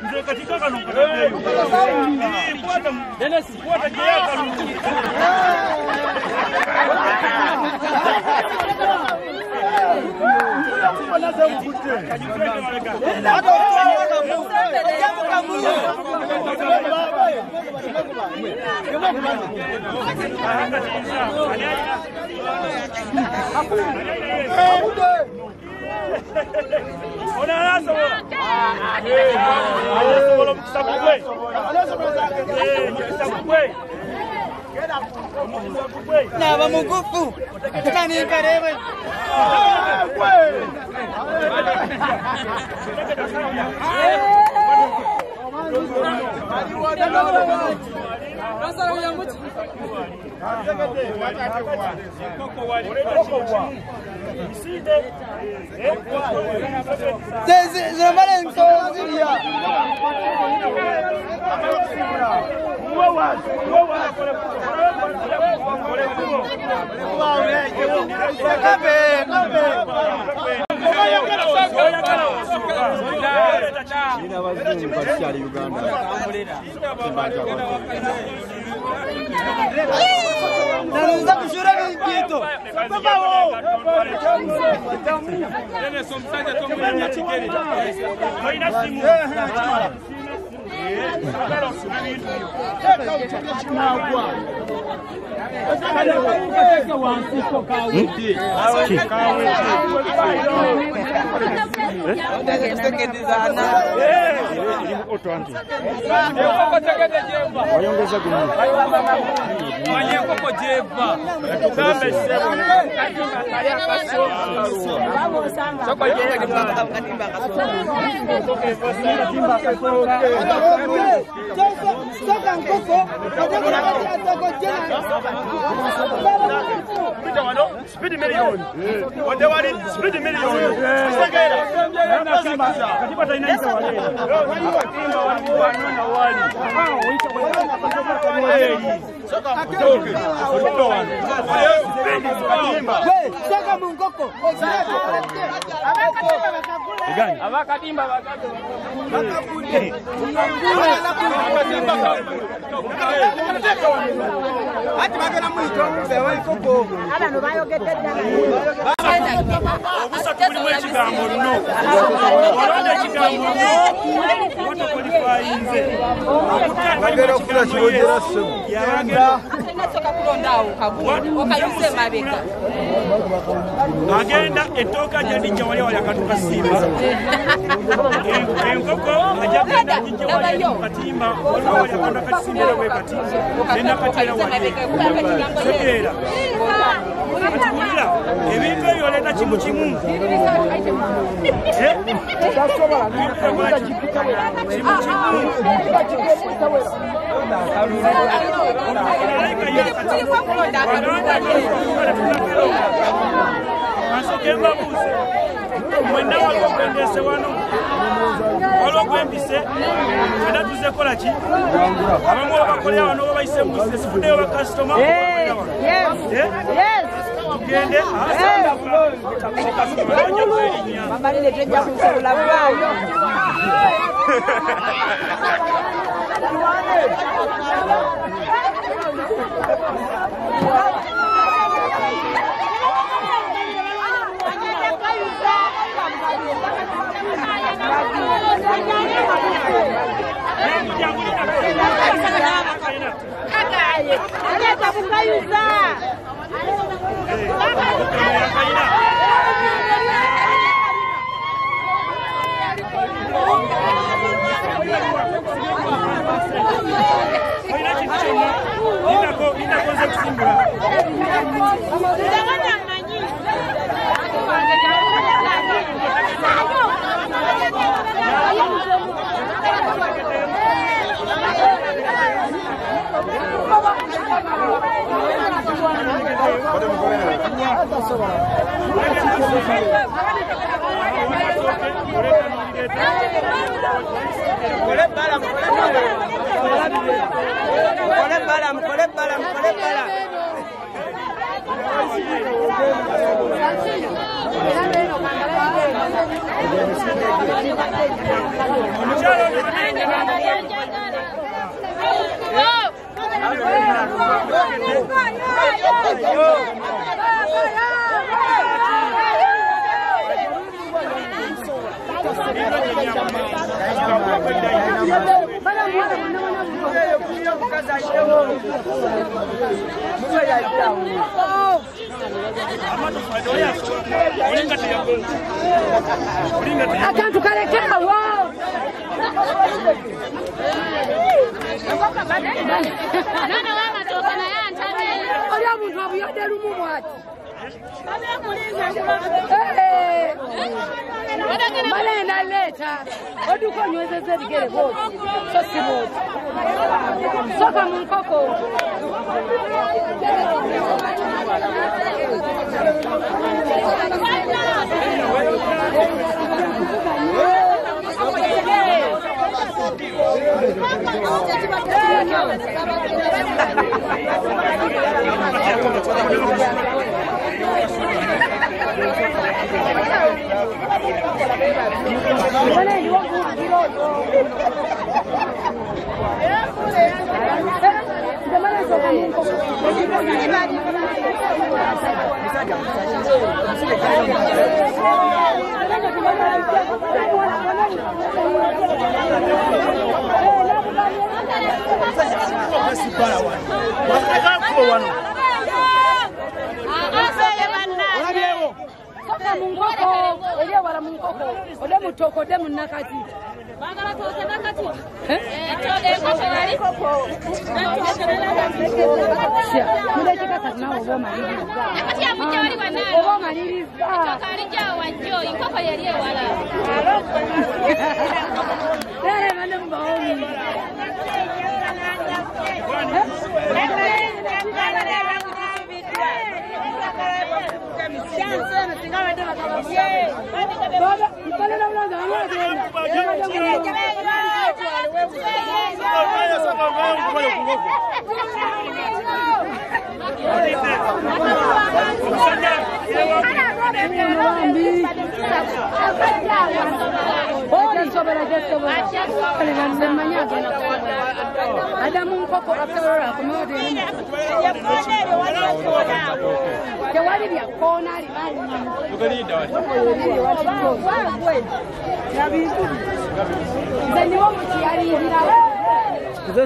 nze katika kano kataddeyo kwata Dennis kwata gyeyaka lungi Nava mugufu nani karebe Nanuza kushura kitu. Nene somsaje tomenya Kigali. Haina simu. Speed million. What they want speed million. Katiba tainaita wale. Katimba wanaona wali. Soka kutoke. Soka mungoko. Gani? Abakatimba bakato. Ati bagana mwito bewa ikoko. Abantu bayogedde. Obusa tulimu ekigambo nno. Olonda ekigambo nno. Moto qualifyinze. Bagera okufuna kirondera ssebo. Yagenda. Soka kulondaawo kabu. Okayuse mabega. Agenda ettooka gy'adijja wali yakatuka simba. Enkoko ajagenda ajijja wali katimba wali yakatuka simba we katimba. Nena katera wali. Sekeera. Atulira ebintu ebyo oleta kimu kimu. Tasobola Asokemba buze. Mwenda wakwendese wano. Olw'okwembise era tuze kola ki? Abamu abakolera wano babayise mbuzi sifudeyo bakasitoma. Yes. Tugende Mabalile tujja kusula bwayo. Omukyala Akantu kalekawo nana wamatoka naye antabere oli omuntu abuyodde lumu bwati malenda leeta oduka onywezeza ebigere booti so si booti soka mu nkoko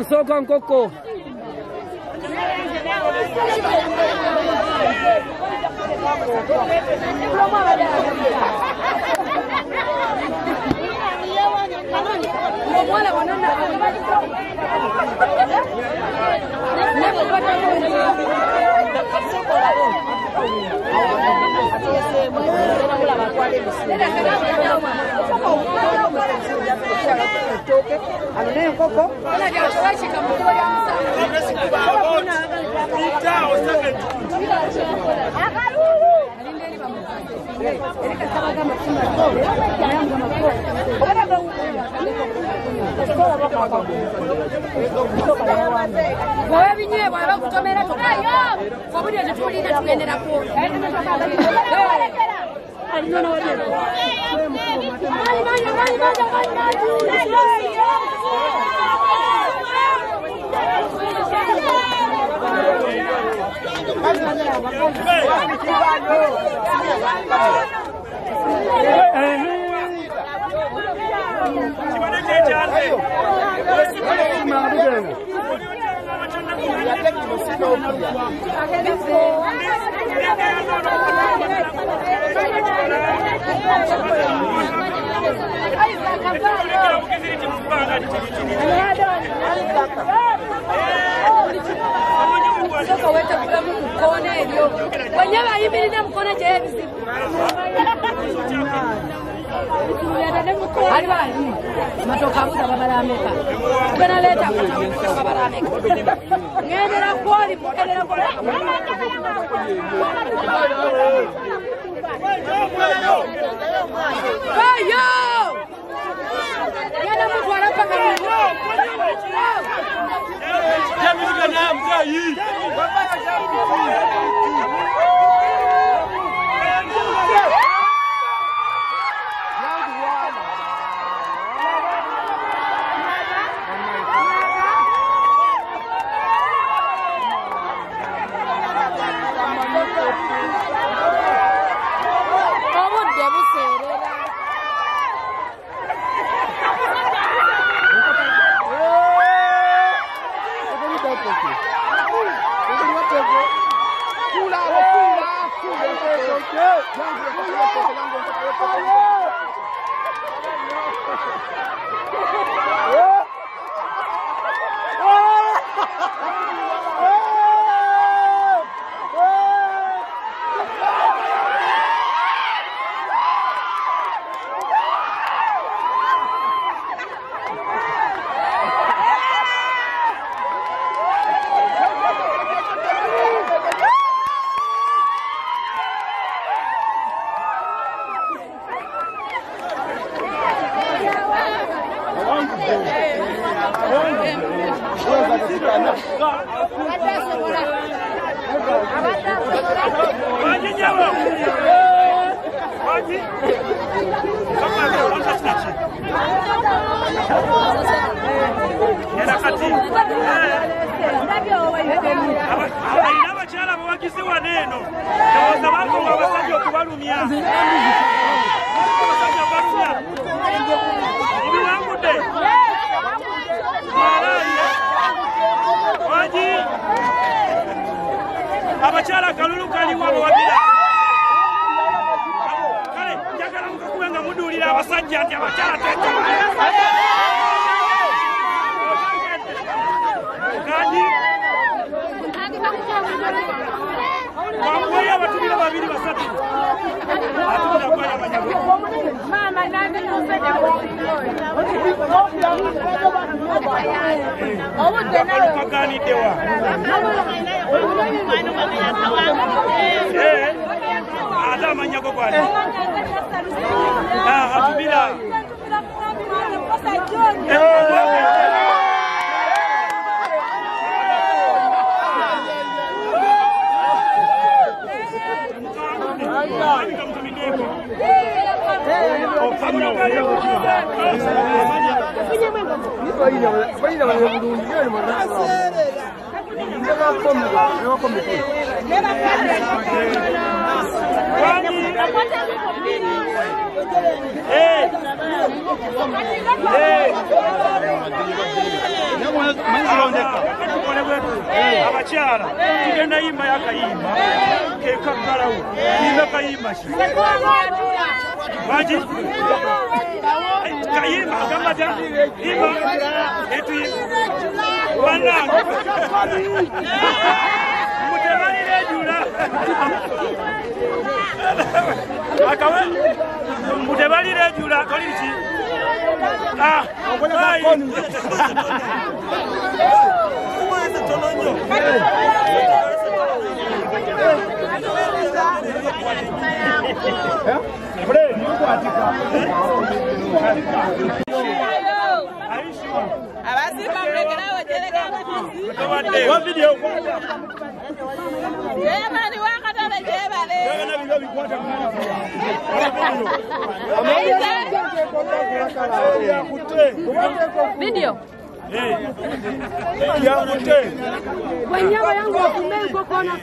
Soka nkoko. abakyala bawagizi waneno ndowooza bakonga abasajja okubalumya obiwangudde wagi abakyala kalulu kaliwo abawagira kale njagala mukakube nga muduulira abasajja nti abakyala kagi wakuwayo abatubira babiri basatu atubira kwaya manyago kaganiddewa ate amanyago gwali atubira abakyala tugenda yimba yakayimba kekaggalawo yimba kayimba ki waki kayimba agamata yimba etuyimba banange mutebalirejula akawe mutebalirejula koliki Video. Wanyama yangu wakumengo kona